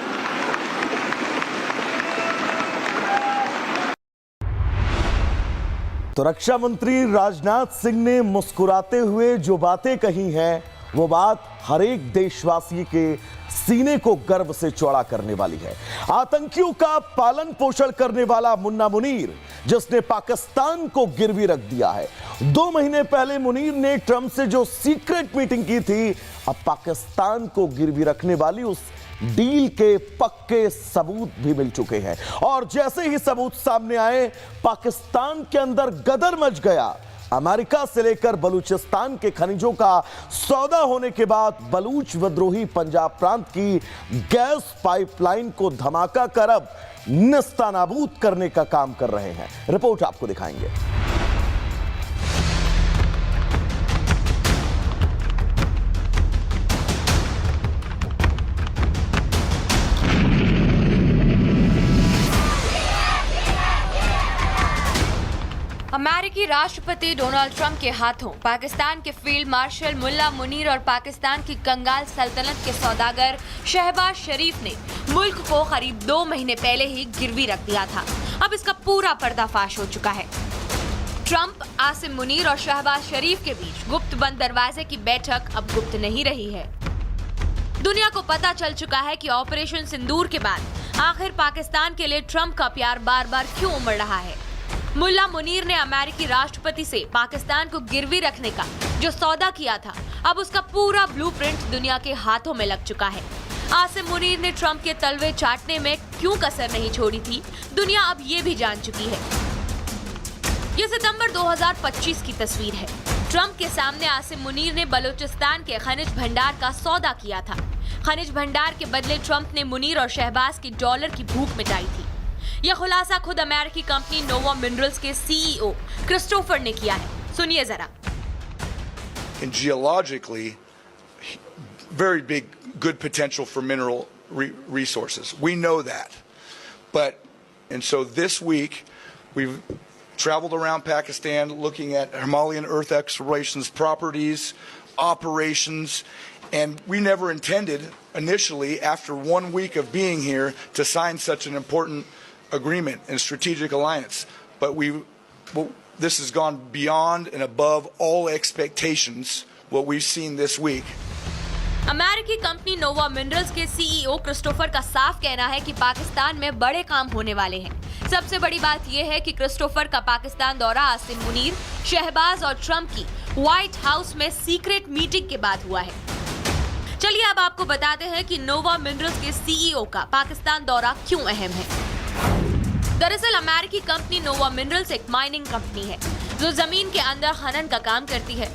तो रक्षा मंत्री राजनाथ सिंह ने मुस्कुराते हुए जो बातें कही हैं वो बात हर एक देशवासी के सीने को गर्व से चौड़ा करने वाली है। आतंकियों का पालन पोषण करने वाला मुन्ना मुनीर, जिसने पाकिस्तान को गिरवी रख दिया है। 2 महीने पहले मुनीर ने ट्रंप से जो सीक्रेट मीटिंग की थी, अब पाकिस्तान को गिरवी रखने वाली उस डील के पक्के सबूत भी मिल चुके हैं। और जैसे ही सबूत सामने आए, पाकिस्तान के अंदर गदर मच गया। अमेरिका से लेकर बलूचिस्तान के खनिजों का सौदा होने के बाद बलूच विद्रोही पंजाब प्रांत की गैस पाइपलाइन को धमाका कर अब नेस्तनाबूद करने का काम कर रहे हैं। रिपोर्ट आपको दिखाएंगे। अमेरिकी राष्ट्रपति डोनाल्ड ट्रंप के हाथों पाकिस्तान के फील्ड मार्शल मुल्ला मुनीर और पाकिस्तान की कंगाल सल्तनत के सौदागर शहबाज शरीफ ने मुल्क को करीब 2 महीने पहले ही गिरवी रख दिया था। अब इसका पूरा पर्दाफाश हो चुका है। ट्रंप, आसिम मुनीर और शहबाज शरीफ के बीच गुप्त बंद दरवाजे की बैठक अब गुप्त नहीं रही है। दुनिया को पता चल चुका है कि ऑपरेशन सिंदूर के बाद आखिर पाकिस्तान के लिए ट्रंप का प्यार बार बार क्यों उमड़ रहा है। मुल्ला मुनीर ने अमेरिकी राष्ट्रपति से पाकिस्तान को गिरवी रखने का जो सौदा किया था, अब उसका पूरा ब्लूप्रिंट दुनिया के हाथों में लग चुका है। आसिम मुनीर ने ट्रंप के तलवे चाटने में क्यों कसर नहीं छोड़ी थी, दुनिया अब ये भी जान चुकी है। ये सितंबर 2025 की तस्वीर है। ट्रंप के सामने आसिम मुनीर ने बलूचिस्तान के खनिज भंडार का सौदा किया था। खनिज भंडार के बदले ट्रंप ने मुनीर और शहबाज की डॉलर की भूख मिटाई थी। यह खुलासा खुद अमेरिकी कंपनी नोवा मिनरल्स के सीईओ क्रिस्टोफर ने किया है। सुनिए जरा। And geologically, very big, good potential for mineral resources. We know that. And so this week, we've traveled around Pakistan looking at Himalayan earth explorations, properties, operations, and we never intended initially, after 1 week of being here, to sign such an important agreement and strategic alliance. But this has gone beyond and above all expectations, what we've seen this week. अमेरिकी कंपनी नोवा मिनरल्स के सीईओ क्रिस्टोफर का साफ कहना है कि पाकिस्तान में बड़े काम होने वाले हैं। सबसे बड़ी बात यह है कि क्रिस्टोफर का पाकिस्तान दौरा आसिम मुनीर, शहबाज और ट्रंप की व्हाइट हाउस में सीक्रेट मीटिंग के बाद हुआ है। चलिए अब आपको बताते हैं कि नोवा मिनरल्स के सीईओ का पाकिस्तान दौरा क्यों अहम है। दरअसल अमेरिकी कंपनी नोवा मिनरल्स एक माइनिंग कंपनी है जो जमीन के अंदर खनन का काम करती है।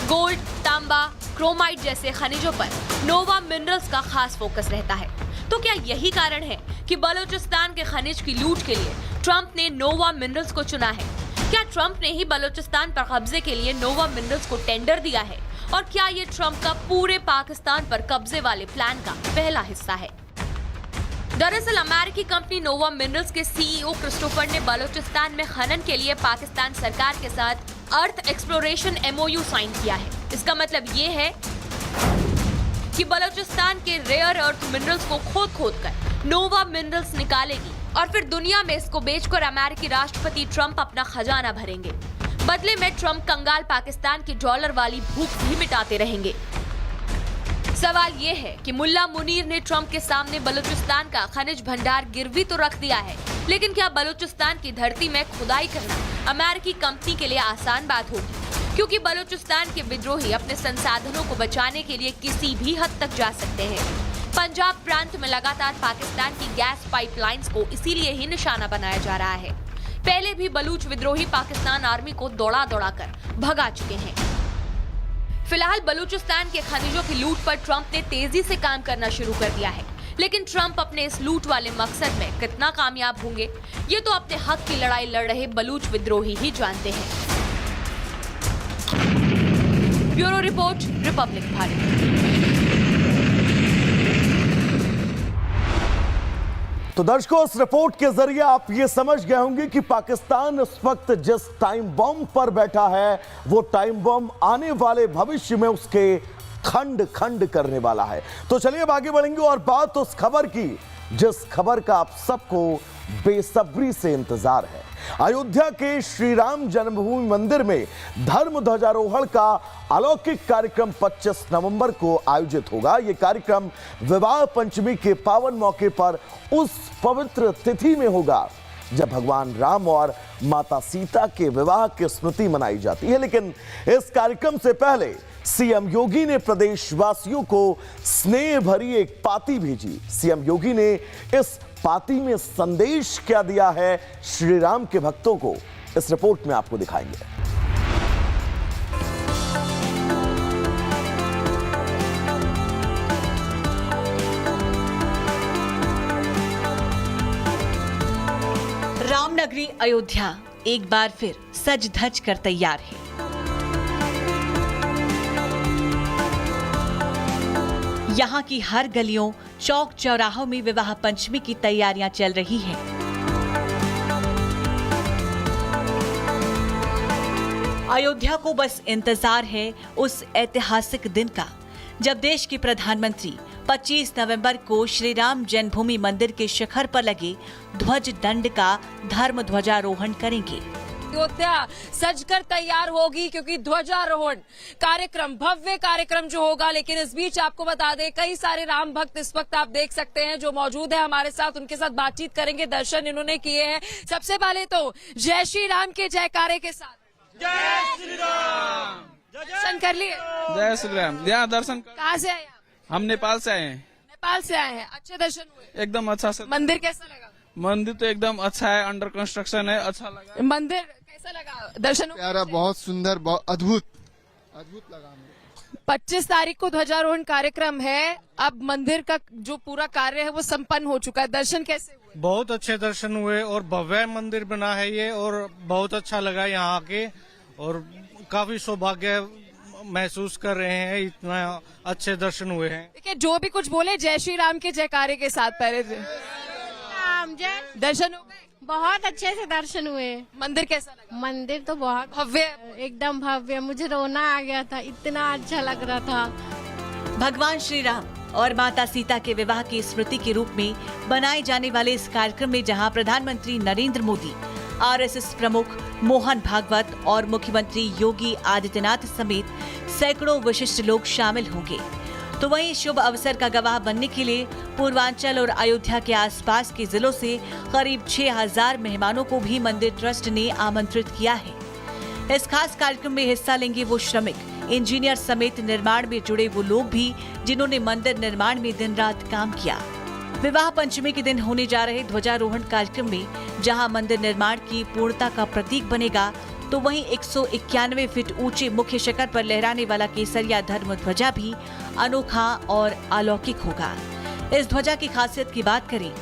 गोल्ड, तांबा, क्रोमाइट जैसे खनिजों पर नोवा मिनरल्स का खास फोकस रहता है। तो क्या यही कारण है कि बलूचिस्तान के खनिज की लूट के लिए ट्रंप ने नोवा मिनरल्स को चुना है? क्या ट्रंप ने ही बलूचिस्तान पर कब्जे के लिए नोवा मिनरल्स को टेंडर दिया है? और क्या ये ट्रंप का पूरे पाकिस्तान पर कब्जे वाले प्लान का पहला हिस्सा है? दरअसल अमेरिकी कंपनी नोवा मिनरल्स के सीईओ क्रिस्टोफर ने बलूचिस्तान में खनन के लिए पाकिस्तान सरकार के साथ अर्थ एक्सप्लोरेशन एमओयू साइन किया है। इसका मतलब ये है कि बलूचिस्तान के रेयर अर्थ मिनरल्स को खोद कर नोवा मिनरल्स निकालेगी और फिर दुनिया में इसको बेचकर अमेरिकी राष्ट्रपति ट्रंप अपना खजाना भरेंगे। बदले में ट्रंप कंगाल पाकिस्तान की डॉलर वाली भूख भी मिटाते रहेंगे। सवाल ये है कि मुल्ला मुनीर ने ट्रंप के सामने बलूचिस्तान का खनिज भंडार गिरवी तो रख दिया है, लेकिन क्या बलूचिस्तान की धरती में खुदाई करना अमेरिकी कंपनी के लिए आसान बात होगी? क्योंकि बलूचिस्तान के विद्रोही अपने संसाधनों को बचाने के लिए किसी भी हद तक जा सकते हैं। पंजाब प्रांत में लगातार पाकिस्तान की गैस पाइपलाइंस को इसीलिए ही निशाना बनाया जा रहा है। पहले भी बलूच विद्रोही पाकिस्तान आर्मी को दौड़ा कर भगा चुके हैं। फिलहाल बलूचिस्तान के खनिजों की लूट पर ट्रंप ने तेजी से काम करना शुरू कर दिया है, लेकिन ट्रंप अपने इस लूट वाले मकसद में कितना कामयाब होंगे, ये तो अपने हक की लड़ाई लड़ रहे बलूच विद्रोही ही जानते हैं। Bureau report, Republic Bharat. तो दर्शकों, इस रिपोर्ट के जरिए आप ये समझ गए होंगे कि पाकिस्तान इस वक्त जिस टाइम बम पर बैठा है, वो टाइम बम आने वाले भविष्य में उसके खंड खंड करने वाला है। तो चलिए अब आगे बढ़ेंगे और बात उस खबर की जिस खबर का आप सबको बेसब्री से इंतजार है। अयोध्या के श्री राम जन्मभूमि मंदिर में धर्म ध्वजारोहण का अलौकिक कार्यक्रम 25 नवंबर को आयोजित होगा। यह कार्यक्रम विवाह पंचमी के पावन मौके पर उस पवित्र तिथि में होगा जब भगवान राम और माता सीता के विवाह की स्मृति मनाई जाती है। लेकिन इस कार्यक्रम से पहले सीएम योगी ने प्रदेशवासियों को स्नेह भरी एक पाती भेजी। सीएम योगी ने इस पाती में संदेश क्या दिया है श्री राम के भक्तों को, इस रिपोर्ट में आपको दिखाएंगे। रामनगरी अयोध्या एक बार फिर सज धज कर तैयार है। यहाँ की हर गलियों, चौक चौराहों में विवाह पंचमी की तैयारियां चल रही हैं। अयोध्या को बस इंतजार है उस ऐतिहासिक दिन का जब देश के प्रधानमंत्री 25 नवंबर को श्री राम जन्मभूमि मंदिर के शिखर पर लगे ध्वज दंड का धर्म ध्वजारोहण करेंगे। अयोध्या सजकर तैयार होगी क्योंकि ध्वजारोहण कार्यक्रम, भव्य कार्यक्रम जो होगा। लेकिन इस बीच आपको बता दें, कई सारे राम भक्त इस वक्त आप देख सकते हैं जो मौजूद है हमारे साथ, उनके साथ बातचीत करेंगे। दर्शन इन्होंने किए हैं। सबसे पहले तो जय श्री राम के जयकारे के साथ जय श्री राम दर्शन कर लिए। जय श्री राम। यहाँ दर्शन कहाँ से आए? हम नेपाल से आए हैं। नेपाल से आए हैं। अच्छे दर्शन हुए? एकदम अच्छा से। मंदिर कैसा लगा? मंदिर तो एकदम अच्छा है, अंडर कंस्ट्रक्शन है, अच्छा लगा। मंदिर कैसा लगा? दर्शन प्यारा, बहुत सुंदर, बहुत अद्भुत लगा। 25 तारीख को ध्वजारोहण कार्यक्रम है। अब मंदिर का जो पूरा कार्य है वो संपन्न हो चुका है। दर्शन कैसे हुए? बहुत अच्छे दर्शन हुए और भव्य मंदिर बना है ये, और बहुत अच्छा लगा यहाँ आके। और काफी सौभाग्य महसूस कर रहे हैं, इतना अच्छे दर्शन हुए हैं। देखिए जो भी कुछ बोले जय श्री राम के जयकारे के साथ पहले दर्शन हो गए, बहुत अच्छे से दर्शन हुए। मंदिर कैसा लगा? मंदिर तो बहुत भव्य, एकदम भव्य, मुझे रोना आ गया था, इतना अच्छा लग रहा था। भगवान श्री राम और माता सीता के विवाह की स्मृति के रूप में बनाए जाने वाले इस कार्यक्रम में जहां प्रधानमंत्री नरेंद्र मोदी, आरएसएस प्रमुख मोहन भागवत और मुख्यमंत्री योगी आदित्यनाथ समेत सैकड़ों विशिष्ट लोग शामिल होंगे, तो वहीं शुभ अवसर का गवाह बनने के लिए पूर्वांचल और अयोध्या के आसपास के जिलों से करीब 6000 मेहमानों को भी मंदिर ट्रस्ट ने आमंत्रित किया है। इस खास कार्यक्रम में हिस्सा लेंगे वो श्रमिक, इंजीनियर समेत निर्माण में जुड़े वो लोग भी जिन्होंने मंदिर निर्माण में दिन रात काम किया। विवाह पंचमी के दिन होने जा रहे ध्वजारोहण कार्यक्रम में जहां मंदिर निर्माण की पूर्णता का प्रतीक बनेगा, तो वहीं 191 फीट ऊंचे मुख्य शिखर पर लहराने वाला केसरिया धर्म ध्वजा भी अनोखा और अलौकिक होगा। इस ध्वजा की खासियत की बात करें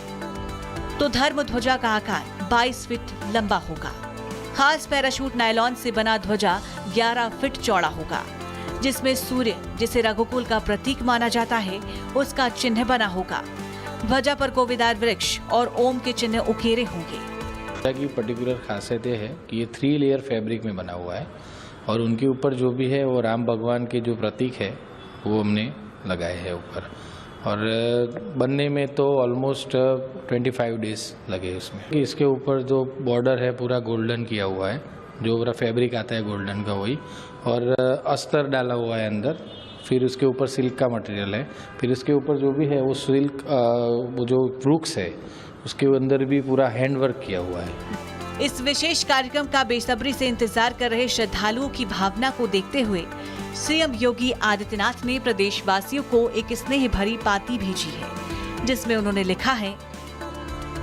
तो धर्म ध्वजा का आकार 22 फीट लंबा होगा। खास पैराशूट नायलॉन से बना ध्वजा 11 फीट चौड़ा होगा, जिसमें सूर्य, जिसे रघुकुल का प्रतीक माना जाता है, उसका चिन्ह बना होगा। ध्वजा पर कोविदार वृक्ष और ओम के चिन्ह उकेरे होंगे। की पर्टिकुलर खासियत ये है कि ये 3 लेयर फैब्रिक में बना हुआ है और उनके ऊपर जो भी है वो राम भगवान के जो प्रतीक है वो हमने लगाए हैं ऊपर, और बनने में तो ऑलमोस्ट 25 डेज लगे उसमें। इसके ऊपर जो बॉर्डर है पूरा गोल्डन किया हुआ है, जो पूरा फैब्रिक आता है गोल्डन का वही, और अस्तर डाला हुआ है अंदर, फिर उसके ऊपर सिल्क का मटेरियल है, फिर उसके ऊपर जो भी है वो सिल्क वो जो वृक्ष है उसके अंदर भी पूरा हैंडवर्क किया हुआ है। इस विशेष कार्यक्रम का बेसब्री से इंतजार कर रहे श्रद्धालुओं की भावना को देखते हुए सीएम योगी आदित्यनाथ ने प्रदेशवासियों को एक स्नेह भरी पाती भेजी है, जिसमें उन्होंने लिखा है,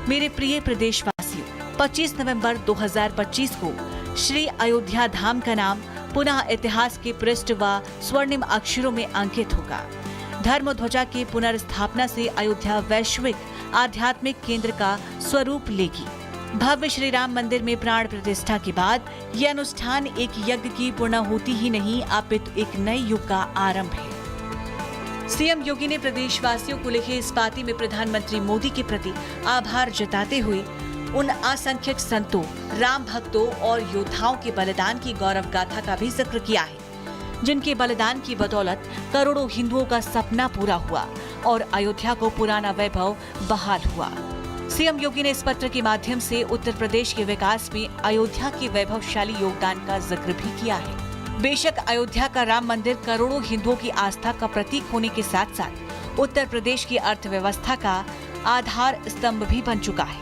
मेरे प्रिय प्रदेशवासियों, 25 नवंबर 2025 को श्री अयोध्या धाम का नाम पुनः इतिहास के पृष्ठ व स्वर्णिम अक्षरों में अंकित होगा। धर्म ध्वजा की पुनर्स्थापना से अयोध्या वैश्विक आध्यात्मिक केंद्र का स्वरूप लेगी। भव्य श्री राम मंदिर में प्राण प्रतिष्ठा के बाद यह अनुष्ठान एक यज्ञ की पूर्णाहुति ही नहीं, अपितु एक नए युग का आरंभ है। सीएम योगी ने प्रदेशवासियों को लिखे इस पाती में प्रधानमंत्री मोदी के प्रति आभार जताते हुए उन असंख्यक संतों, राम भक्तों और योद्धाओं के बलिदान की गौरव गाथा का भी जिक्र किया है, जिनके बलिदान की बदौलत करोड़ों हिंदुओं का सपना पूरा हुआ और अयोध्या को पुराना वैभव बहाल हुआ। सीएम योगी ने इस पत्र के माध्यम से उत्तर प्रदेश के विकास में अयोध्या के वैभवशाली योगदान का जिक्र भी किया है। बेशक अयोध्या का राम मंदिर करोड़ों हिंदुओं की आस्था का प्रतीक होने के साथ साथ उत्तर प्रदेश की अर्थव्यवस्था का आधार स्तंभ भी बन चुका है।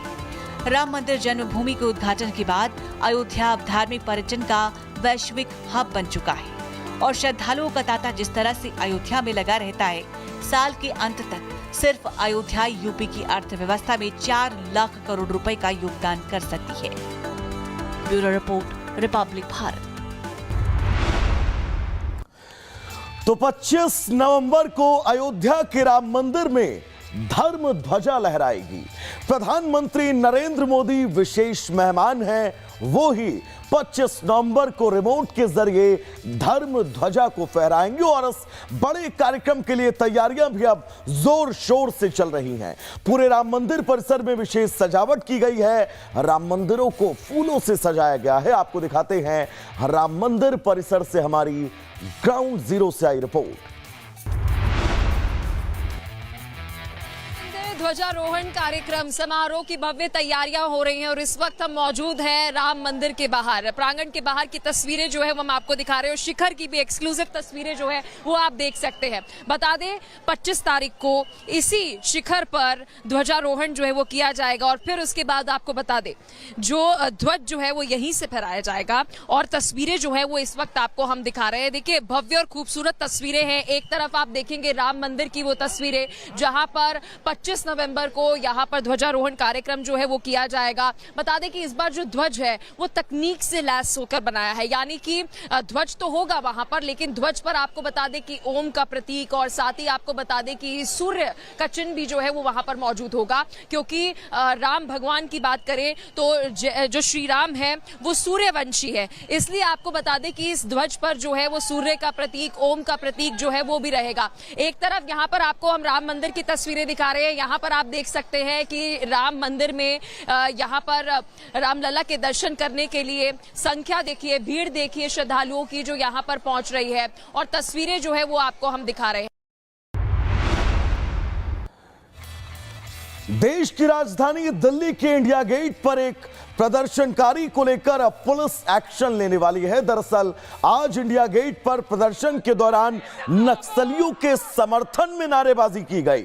राम मंदिर जन्मभूमि के उद्घाटन के बाद अयोध्या अब धार्मिक पर्यटन का वैश्विक हब बन चुका है और श्रद्धालुओं का तांता जिस तरह से अयोध्या में लगा रहता है, साल के अंत तक सिर्फ अयोध्या यूपी की अर्थव्यवस्था में 4 लाख करोड़ रुपए का योगदान कर सकती है। Bureau report, Republic Bharat. तो 25 नवंबर को अयोध्या के राम मंदिर में धर्म ध्वजा लहराएगी। प्रधानमंत्री नरेंद्र मोदी विशेष मेहमान हैं, वो ही 25 नवंबर को रिमोट के जरिए धर्म ध्वजा को फहराएंगे और इस बड़े कार्यक्रम के लिए तैयारियां भी अब जोर शोर से चल रही हैं। पूरे राम मंदिर परिसर में विशेष सजावट की गई है। राम मंदिरों को फूलों से सजाया गया है। आपको दिखाते हैं राम मंदिर परिसर से हमारी ग्राउंड जीरो से आई रिपोर्ट। ध्वजारोहण कार्यक्रम समारोह की भव्य तैयारियां हो रही हैं और इस वक्त हम मौजूद हैं राम मंदिर के बाहर। प्रांगण के बाहर की तस्वीरें जो है वो हम आपको दिखा रहे हैं और शिखर की भी एक्सक्लूसिव तस्वीरें जो है वो आप देख सकते हैं। बता दें 25 तारीख को इसी शिखर पर ध्वजारोहण जो है वो किया जाएगा और फिर उसके बाद आपको बता दें जो ध्वज जो है वो यहीं से फहराया जाएगा और तस्वीरें जो है वो इस वक्त आपको हम दिखा रहे हैं। देखिए भव्य और खूबसूरत तस्वीरें हैं। एक तरफ आप देखेंगे राम मंदिर की वो तस्वीरें जहां पर 25 नवंबर को यहाँ पर ध्वजारोहण कार्यक्रम जो है वो किया जाएगा। बता दें कि इस बार जो ध्वज है वो तकनीक से लैस होकर बनाया है, यानी कि ध्वज तो होगा वहां पर, लेकिन ध्वज पर आपको बता दें कि ओम का प्रतीक और साथ ही आपको बता दें कि सूर्य का चिन्ह भी जो है वो वहां पर मौजूद होगा, क्योंकि राम भगवान की बात करें तो जो श्री राम है वो सूर्यवंशी है, इसलिए आपको बता दें कि इस ध्वज पर जो है वो सूर्य का प्रतीक, ओम का प्रतीक जो है वो भी रहेगा। एक तरफ यहाँ पर आपको हम राम मंदिर की तस्वीरें दिखा रहे हैं, यहाँ पर आप देख सकते हैं कि राम मंदिर में यहाँ पर रामलला के दर्शन करने के लिए संख्या देखिए, भीड़ देखिए श्रद्धालुओं की जो यहाँ पर पहुंच रही है, और तस्वीरें जो है वो आपको हम दिखा रहे हैं। देश की राजधानी दिल्ली के इंडिया गेट पर एक प्रदर्शनकारी को लेकर अब पुलिस एक्शन लेने वाली है। दरअसल आज इंडिया गेट पर प्रदर्शन के दौरान नक्सलियों के समर्थन में नारेबाजी की गई।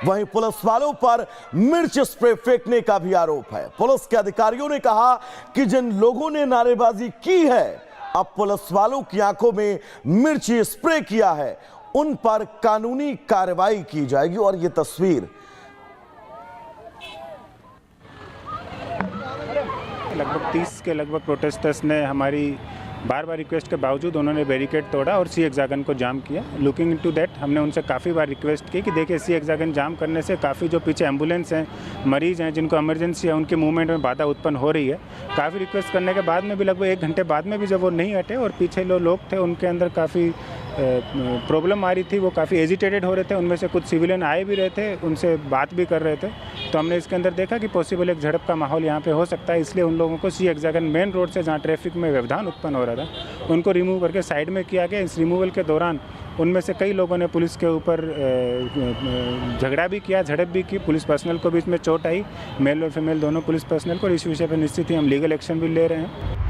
वहीं पुलिस वालों पर मिर्च स्प्रे फेंकने का भी आरोप है। पुलिस के अधिकारियों ने कहा कि जिन लोगों ने नारेबाजी की है, अब पुलिस वालों की आंखों में मिर्च स्प्रे किया है, उन पर कानूनी कार्रवाई की जाएगी। और ये तस्वीर लगभग 30 के लगभग प्रोटेस्टर्स ने हमारी बार बार रिक्वेस्ट के बावजूद उन्होंने बैरिकेड तोड़ा और सी हेक्सागन को जाम किया। लुकिंग इनटू दैट हमने उनसे काफ़ी बार रिक्वेस्ट की कि देखिए सी हेक्सागन जाम करने से काफ़ी जो पीछे एम्बुलेंस हैं, मरीज हैं जिनको इमरजेंसी है, उनके मूवमेंट में बाधा उत्पन्न हो रही है। काफ़ी रिक्वेस्ट करने के बाद में भी लगभग 1 घंटे बाद में भी जब वो नहीं हटे और पीछे लोग थे उनके अंदर काफ़ी प्रॉब्लम आ रही थी, वो काफ़ी एजिटेटेड हो रहे थे। उनमें से कुछ सिविलियन आए भी रहे थे, उनसे बात भी कर रहे थे, तो हमने इसके अंदर देखा कि पॉसिबल एक झड़प का माहौल यहाँ पे हो सकता है। इसलिए उन लोगों को सी हेक्सागन मेन रोड से जहाँ ट्रैफिक में व्यवधान उत्पन्न हो रहा था उनको रिमूव करके साइड में किया गया। इस रिमूवल के दौरान उनमें से कई लोगों ने पुलिस के ऊपर झगड़ा भी किया, झड़प भी की। पुलिस पर्सनल को भी इसमें चोट आई, मेल और फीमेल दोनों पुलिस पर्सनल को। इस विषय पर निश्चित ही हम लीगल एक्शन भी ले रहे हैं।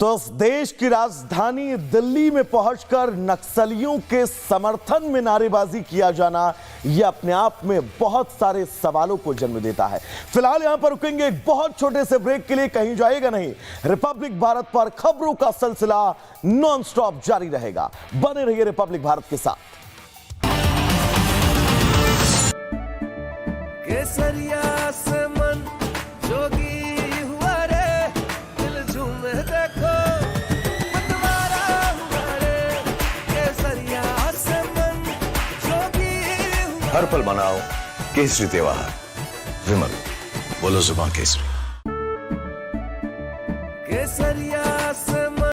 तो देश की राजधानी दिल्ली में पहुंचकर नक्सलियों के समर्थन में नारेबाजी किया जाना, यह अपने आप में बहुत सारे सवालों को जन्म देता है। फिलहाल यहां पर रुकेंगे एक बहुत छोटे से ब्रेक के लिए, कहीं जाएगा नहीं। रिपब्लिक भारत पर खबरों का सिलसिला नॉनस्टॉप जारी रहेगा, बने रहिए रिपब्लिक भारत के साथ। केसरिया से मन जोगी हुआ रे, दिल झूमे देखो मतवारा हुआ रे, केसरिया से मन जोगी हुआ। हर पल मनाओ केसरी त्योहार, विमल बोलो जुबान केसरी। केसरिया